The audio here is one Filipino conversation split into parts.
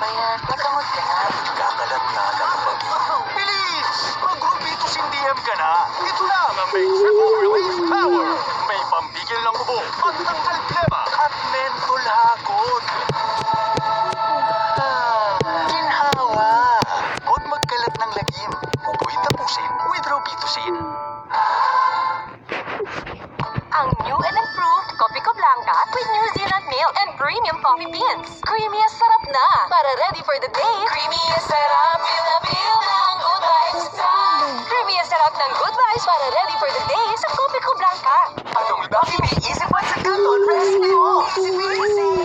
ba yan? Nakamot ka na. Kakalat na ng bagyo. Bilis! Mag-grupitos CDM ka na. Ito lang ang may triple release power. May pambigil ng ubo, pagtanggal klema, at mentol hakot. Ginhawa! Huwag magkalat ng lagim. Uboy tapusin with Robitusin. Ang new and improved Copico Blanca with New Zealand milk and premium coffee beans. Creamy at sarap na. Para ready for the day. Creamy at sarap, feel na feel ng good vibes. Creamy at sarap ng good vibes para ready for the day sa Copico Blanca. Anong bakit iisip pa sa kanton? Recipe mo! Easy!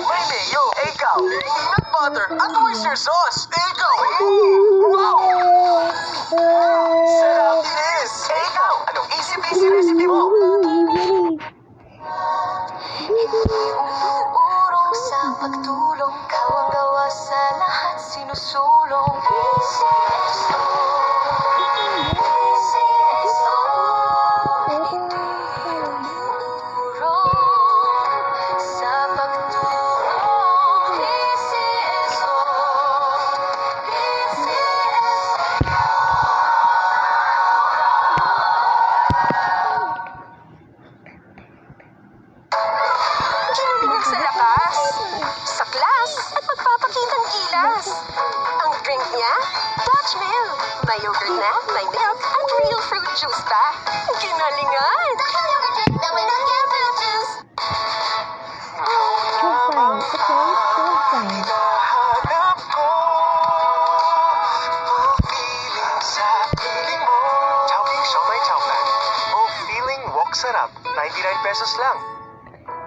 May mayo, ikaw, peanut butter, at oyster sauce. Ikaw! Wow! Sarap this! Ikaw! Anong easy-peasy recipe mo? Umuurong sa pagtulong, kawang gawa sa lahat sinusulong. PCSO, PCSO, hindi umuurong sa pagtulong. PCSO, Kinilig sa lakas, sa class, at magpapakitang gilas. Ang drink niya, Dutch Milk. May yogurt na, may milk, at real fruit juice pa. Ginalingan! Dutch yogurt drink na may real fruit juice. Hinahanap ko feeling sa piling mo. Chowking Siomai Chowpan. Feeling wok sarap. 99 pesos lang.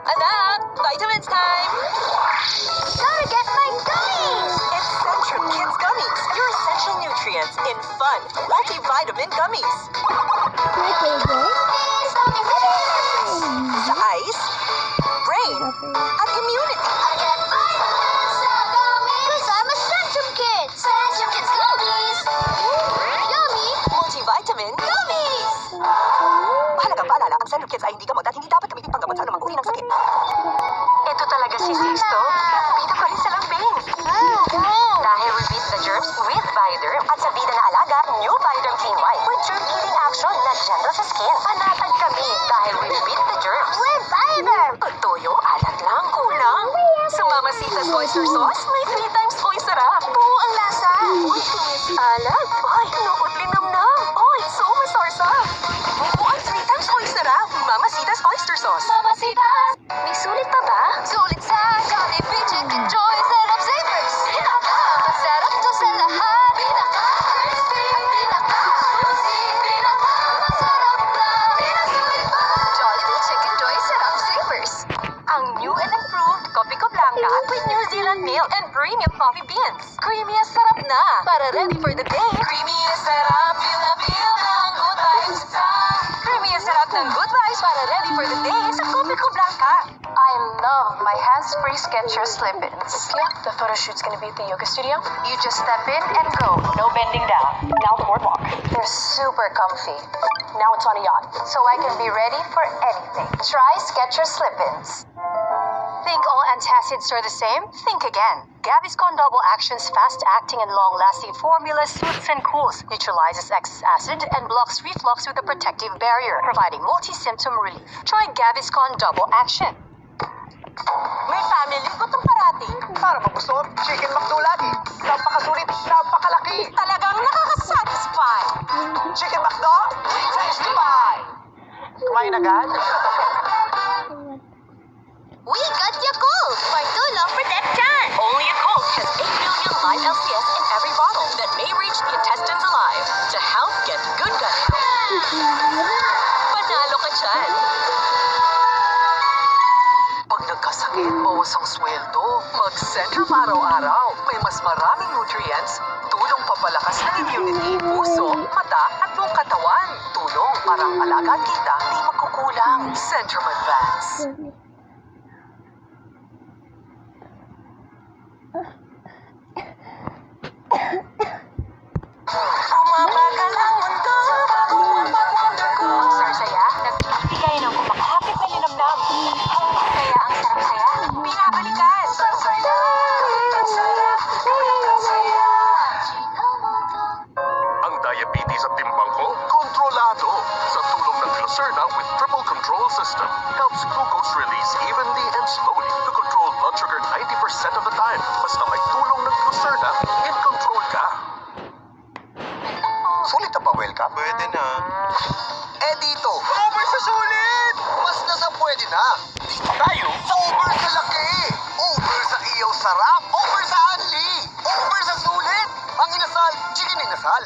Anak, vitamins time! Gotta get my gummies! It's Centrum Kids Gummies, your essential nutrients in fun, multivitamin gummies. My favorite. Sa eyes, brain, at immunity. I get vitamins sa gummies. 'Cause I'm a Centrum Kid. Centrum Kids Gummies. Yummy. Multivitamin gummies! Mahalagang paalala, ang Centrum Kids ay hindi gamot at hindi dapat gamitin panggamot sa anumang uri ng sakit. Ito talaga si Sisto. Bida pa rin sa lambing. Dahil we beat the germs with Bioderm. At sa bida na alaga, new Bioderm Clean White. For germ-killing action na gentle sa skin. Panatag kami dahil we beat the germs. With Bioderm. Toyo, alat lang, kulang. Sa Mamacita's oyster sauce, may 3 times oyster sarap. Buo ang lasa. Uy, tumis alat. Ay, nuot linamnam. Ay, so masarsa. Buo ang 3 times oyster sarap. Mamacita's oyster sauce. Mamacitas. May sulit pa ba? Sulit sa Jollibee Chicken Joy. Sarap savers. Pinaka-masarap to sa lahat. Pinaka-crispy. Pinaka-juicy. Pinaka-masarap na. Pinasulit pa. Jollibee Chicken Joy. Sarap savers. Ang new and improved Copico Blanca with New Zealand milk and premium coffee beans. Creamy at sarap na. Para ready for the day. Creamy at sarap. Feel na feel ng good vibes. Creamy at sarap ng good vibes para ready for the day sa Copico Blanca. I love my hands-free Skechers slip-ins. Yeah, the photo shoot's gonna be at the yoga studio. You just step in and go. No bending down. Now the boardwalk. They're super comfy. Now it's on a yacht, so I can be ready for anything. Try Skechers slip-ins. Think all antacids are the same? Think again. Gaviscon Double Action's fast-acting and long-lasting formula soothes and cools, neutralizes excess acid, and blocks reflux with a protective barrier, providing multi-symptom relief. Try Gaviscon Double Action. May family gutom parati. Para mabusog, Chicken McDo lagi. Napakasulit, napakalaki. Talagang nakakasatisfy. Chicken McDo, tasty pie. Kumain agad? We got Yakult for tulong protection. Only Yakult has 8 million live LCS in every bottle that may reach the intestines alive to help get good gut health. Panalo ka dyan. Pag nagkasakit, bawas ang sweldo. Mag-Centrum araw-araw. May mas maraming nutrients. Tulong papalakas ng immunity, puso, mata, at buong katawan. Tulong para ang alagaan kita di magkukulang. Centrum Advance. Umabagal ang mundo bago ang pag-wonder ko. Sarsaya, nagbibigay ng kumakapit na linamnam. Kaya ang sarap saya, binabalikan. Sarsaya, ang sarap, helps glucose release evenly and slowly to control blood sugar 90% of the time. Basta may tulong ng Glucerna, in control ka. Sulit na pa, Welka? Pwede na. Eh dito, over sa sulit! Mas nasa pwede na. Dito tayo, over sa laki! Over sa iyaw sarap! Over sa anli! Over sa sulit! Ang inasal, chicken inasal!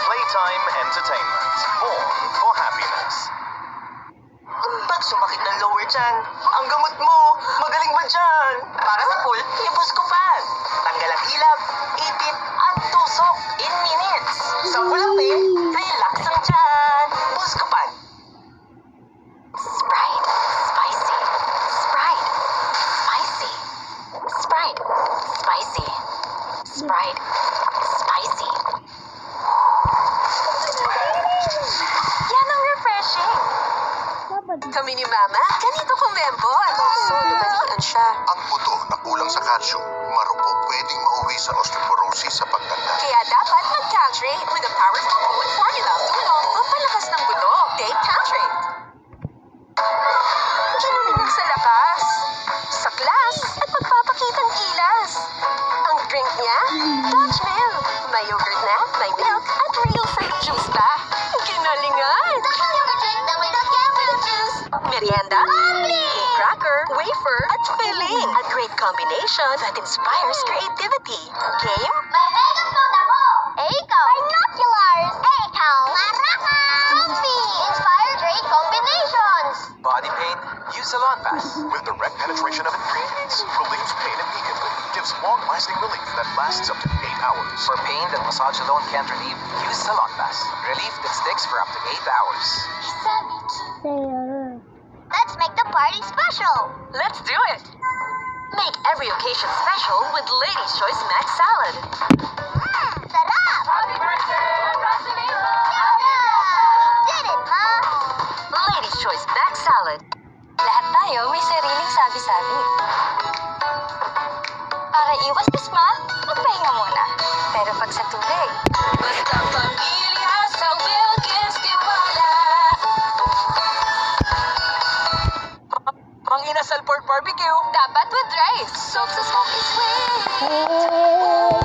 Playtime Entertainment. Born for happiness. Ba't sumakit ng lower chan? Ang gamot mo, magaling ba dyan? Para sa pool, yung Buscopan. Tanggal ang ilab, ipit, at tusok in minutes. Sa walang pain, relax ang tiyan. Buscopan. Sprite. Spicy. Sprite. Spicy. Sprite. Spicy. Sprite. Spicy. Yan ang refreshing. Kami ni Mama, ganito kumembot. So, nabalian siya. Ang buto na kulang sa calcium, marupok pwedeng mauwi sa osteoporosis sa pagtanda. Kaya dapat mag-Caltrate with a powerful food formula. Tulong, pampalakas ng buto. Take Caltrate. Ginamig sa lakas, sa class, at pagpapakitang gilas. Ang drink niya, Dutch Mill. May yogurt na, may milk, at real fruit juice pa. Ginalingan! Merienda, cracker, wafer, at filling. A great combination that inspires creativity. Game? May megaphone ako! Ikaw! Binoculars! Ikaw! Maraka! Trophy! Inspire great combinations! Body pain? Use Salon Pass. With direct penetration of ingredients, relieves pain immediately. Gives long-lasting relief that lasts up to 8 hours. For pain that massage alone can't relieve, use Salon Pass. Relief that sticks for up to 8 hours. Let's make the party special! Let's do it! Make every occasion special with Lady's Choice Max Salad. Sarap! Did it, Ma! Lady's Choice Max Salad. Lahat tayo may sariling sabi-sabi. Para iwas pisma, magpahinga muna. Pero pag sa tubig, Basta pamilya sa Wilkins Tiwala. Mang inasal pork barbecue. Dapat with rice. Soak sa smoky sweet.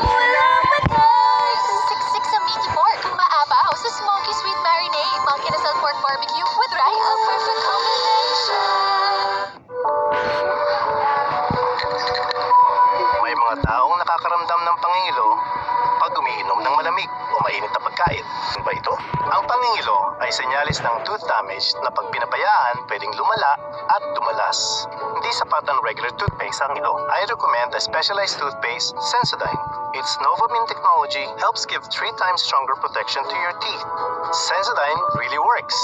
Ulam with rice. siksik sa meaty pork. Maapaw sa smoky sweet marinade. Mang kinasal pork barbecue with rice. A perfect combination. May mga taong nakakaramdam ng pangingilo pag umiinom ng malamig o mainit na pagkain. Ano ba ito? Ang pangingilo ay senyalis ng tooth damage na pag pinabayaan pwedeng lumala at dumalas. Hindi sapat ang regular toothpaste ang ilo. I recommend a specialized toothpaste, Sensodyne. Its Novomin technology helps give 3 times stronger protection to your teeth. Sensodyne really works.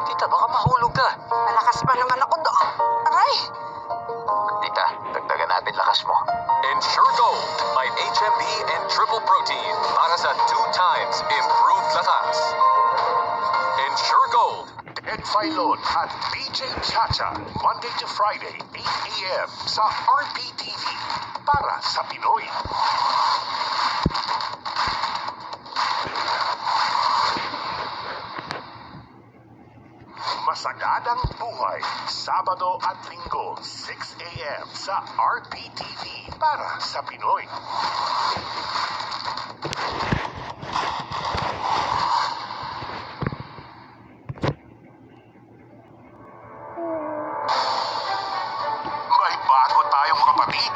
Tita, baka mahulog ka. Malakas pa naman ako doon. Aray! Tita, dagdagan natin lakas mo. Ensure Gold by HMB and Triple Protein para sa 2 times improved lakas. Ensure Gold. Ed Filon at DJ Chacha, Monday to Friday, 8 a.m. sa RPTV para sa Pinoy. Masagadang Buhay, Sabado at Linggo, 6 a.m. sa RPTV para sa Pinoy. May bago tayong kapatid.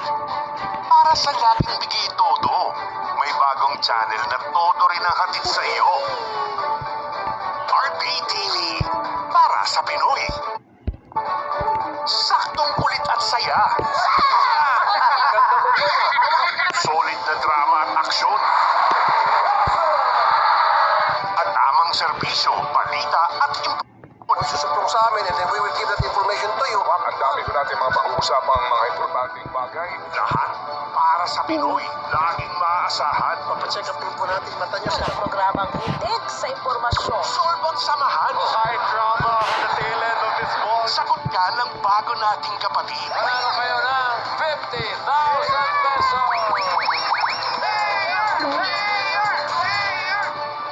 Para sa laging bigay todo, may bagong channel na todo rin ang hatid sa iyo. RPTV para sa Pinoy. Saktong kulit at saya. Solid na drama at aksyon. At tamang serbisyo, balita at Susubok sa amin and then we will give that information to you. Ang dami ko natin mga pag-uusapang mga importanteng bagay. Lahat para sa Pinoy. Laging maaasahan. Papacheck up din po natin mata niyo sa Programang hitik sa impormasyon. Sorbot samahan. High drama at the tail end of this ball. Sagot ka ng bago nating kapatid. Panalo kayo ng 50,000 pesos.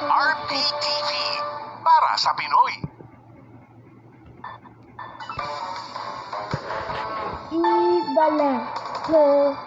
RPTV. Para sa Pinoy. Ibalik ko